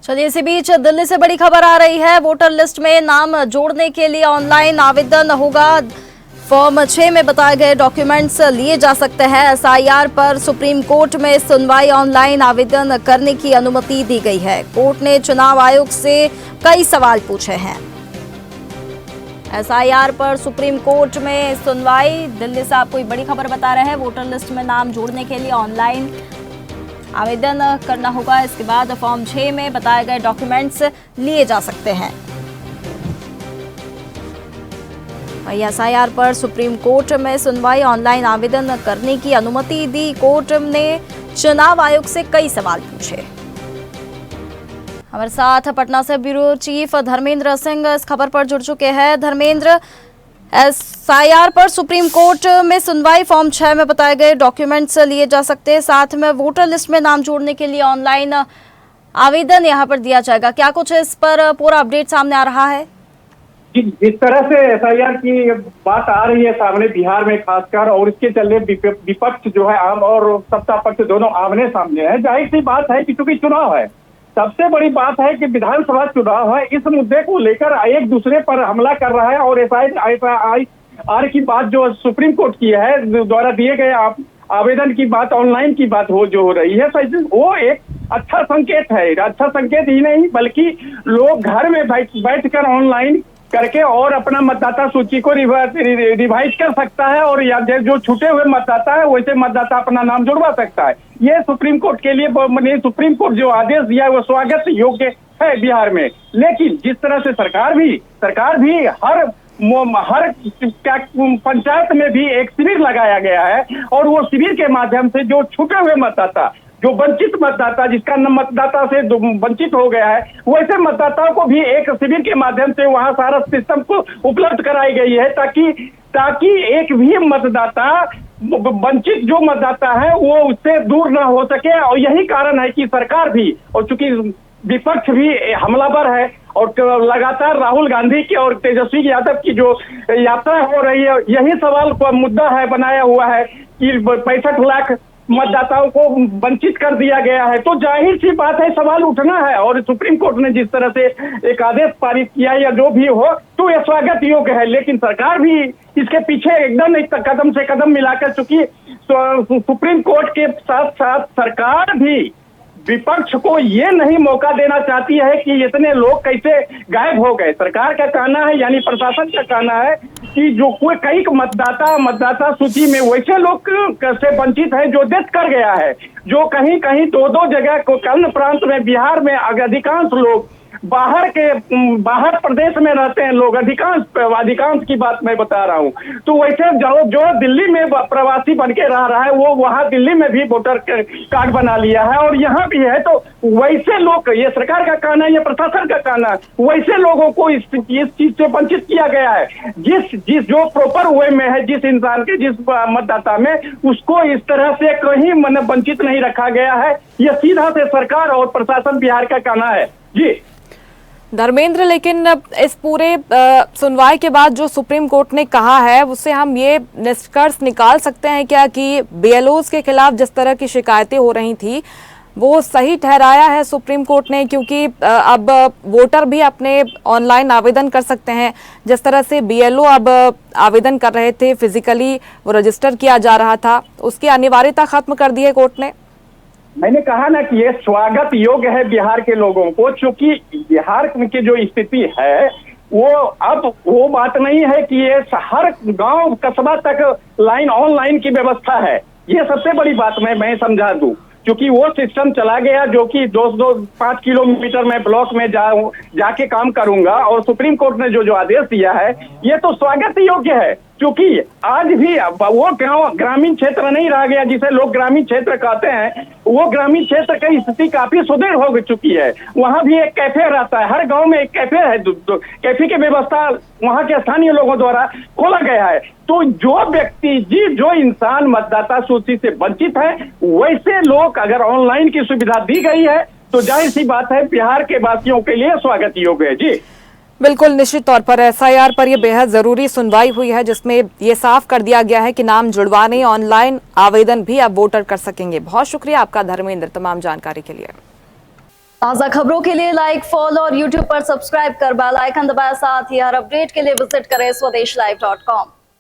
चलिए, इसी बीच दिल्ली से बड़ी खबर आ रही है। वोटर लिस्ट में नाम जोड़ने के लिए ऑनलाइन आवेदन होगा। फॉर्म 6 में बताए गए डॉक्यूमेंट्स लिए जा सकते हैं। एसआईआर पर सुप्रीम कोर्ट में सुनवाई, ऑनलाइन आवेदन करने की अनुमति दी गई है। कोर्ट ने चुनाव आयोग से कई सवाल पूछे हैं। एसआईआर पर सुप्रीम कोर्ट में सुनवाई। दिल्ली से आपको एक बड़ी खबर बता रहे हैं। वोटर लिस्ट में नाम जोड़ने के लिए ऑनलाइन आवेदन करना होगा। इसके बाद फॉर्म 6 में बताए गए डॉक्यूमेंट्स लिए जा सकते हैं। एसआईआर पर सुप्रीम कोर्ट में सुनवाई, ऑनलाइन आवेदन करने की अनुमति दी। कोर्ट ने चुनाव आयोग से कई सवाल पूछे। हमारे साथ पटना से ब्यूरो चीफ धर्मेंद्र सिंह इस खबर पर जुड़ चुके हैं। धर्मेंद्र, एसआईआर पर सुप्रीम कोर्ट में सुनवाई, फॉर्म 6 में बताए गए डॉक्यूमेंट्स लिए जा सकते हैं, साथ में वोटर लिस्ट में नाम जोड़ने के लिए ऑनलाइन आवेदन यहां पर दिया जाएगा। क्या कुछ इस पर पूरा अपडेट सामने आ रहा है? जिस तरह से एसआईआर की बात आ रही है सामने बिहार में खासकर, और इसके चलते विपक्ष जो है आम और सत्ता पक्ष दोनों आमने सामने है। जाहिर सी बात है कि चूंकि चुनाव है, सबसे बड़ी बात है कि विधानसभा चुनाव है, इस मुद्दे को लेकर एक दूसरे पर हमला कर रहा है। और एसआईआर की बात जो सुप्रीम कोर्ट की है द्वारा दिए गए आवेदन की बात, ऑनलाइन की बात जो हो रही है, वो एक अच्छा संकेत है। अच्छा संकेत ही नहीं बल्कि लोग घर में बैठकर ऑनलाइन करके और अपना मतदाता सूची को रिवाइज कर सकता है, और या जो छूटे हुए मतदाता है वैसे मतदाता अपना नाम जुड़वा सकता है। ये सुप्रीम कोर्ट के लिए, सुप्रीम कोर्ट जो आदेश दिया है वो स्वागत योग्य है बिहार में। लेकिन जिस तरह से सरकार भी हर पंचायत में भी एक शिविर लगाया गया है, और वो शिविर के माध्यम से जो छूटे हुए मतदाता, जो वंचित मतदाता, जिसका मतदाता से वंचित हो गया है, वैसे मतदाताओं को भी एक शिविर के माध्यम से वहां सारा सिस्टम को उपलब्ध कराई गई है, ताकि एक भी मतदाता, वंचित जो मतदाता है वो उससे दूर ना हो सके। और यही कारण है कि सरकार भी, और चूंकि विपक्ष भी हमलावर है, और लगातार राहुल गांधी की और तेजस्वी यादव की जो यात्रा हो रही है, यही सवाल का मुद्दा है, बनाया हुआ है कि 65 लाख मतदाताओं को वंचित कर दिया गया है। तो जाहिर सी बात है, सवाल उठना है। और सुप्रीम कोर्ट ने जिस तरह से एक आदेश पारित किया या जो भी हो, तो यह स्वागत योग्य है। लेकिन सरकार भी इसके पीछे एकदम एक कदम से कदम मिलाकर, चूंकि सुप्रीम कोर्ट के साथ साथ सरकार भी विपक्ष को ये नहीं मौका देना चाहती है कि इतने लोग कैसे गायब हो गए। सरकार का कहना है, यानी प्रशासन का कहना है कि जो कोई कई मतदाता सूची में वैसे लोग से वंचित है जो डेथ कर गया है, जो कहीं कहीं दो जगह को अन्य प्रांत में, बिहार में अधिकांश लोग बाहर प्रदेश में रहते हैं लोग, अधिकांश की बात मैं बता रहा हूँ। तो वैसे जो दिल्ली में प्रवासी बन के रह रहा है, वो वहां दिल्ली में भी वोटर कार्ड बना लिया है, और यहाँ भी है। तो वैसे लोग, ये सरकार का कहना है, ये प्रशासन का कहना है, वैसे लोगों को इस चीज से वंचित किया गया है। जिस जो प्रॉपर वे में है, जिस इंसान के, जिस मतदाता में, उसको इस तरह से कहीं वंचित नहीं रखा गया है। ये सीधा से सरकार और प्रशासन बिहार का कहना है। जी धर्मेंद्र, लेकिन इस पूरे सुनवाई के बाद जो सुप्रीम कोर्ट ने कहा है, उससे हम ये निष्कर्ष निकाल सकते हैं क्या कि बीएलओज के खिलाफ जिस तरह की शिकायतें हो रही थी वो सही ठहराया है सुप्रीम कोर्ट ने? क्योंकि अब वोटर भी अपने ऑनलाइन आवेदन कर सकते हैं। जिस तरह से बीएलओ अब आवेदन कर रहे थे, फिजिकली वो रजिस्टर किया जा रहा था, उसकी अनिवार्यता खत्म कर दी है कोर्ट ने। मैंने कहा ना कि ये स्वागत योग्य है बिहार के लोगों को, क्योंकि बिहार की जो स्थिति है वो अब वो बात नहीं है कि ये हर गांव कस्बा तक ऑनलाइन की व्यवस्था है। ये सबसे बड़ी बात मैं समझा दूं, क्योंकि वो सिस्टम चला गया जो कि 5 किलोमीटर में ब्लॉक में जाके काम करूंगा। और सुप्रीम कोर्ट ने जो आदेश दिया है, ये तो स्वागत योग्य है, क्योंकि आज भी वो ग्रामीण क्षेत्र नहीं रह गया जिसे लोग ग्रामीण क्षेत्र कहते हैं। वो ग्रामीण क्षेत्र की स्थिति काफी सुदृढ़ हो चुकी है। वहां भी एक कैफे रहता है, हर गांव में एक कैफे है, कैफे की व्यवस्था वहां के स्थानीय लोगों द्वारा खोला गया है। तो जो व्यक्ति, जो इंसान मतदाता सूची से वंचित है, वैसे लोग अगर ऑनलाइन की सुविधा दी गई है, तो जाहिर सी बात है बिहार के वासियों के लिए स्वागत योग्य है। जी बिल्कुल, निश्चित तौर पर एसआईआर पर यह बेहद जरूरी सुनवाई हुई है, जिसमें ये साफ कर दिया गया है कि नाम जुड़वाने ऑनलाइन आवेदन भी अब वोटर कर सकेंगे। बहुत शुक्रिया आपका धर्मेंद्र, तमाम जानकारी के लिए। ताज़ा खबरों के लिए लाइक, फॉलो और यूट्यूब पर सब्सक्राइब कर बेल आइकन दबाएं। साथ ही हर अपडेट के लिए विजिट करें swedeshlive.com।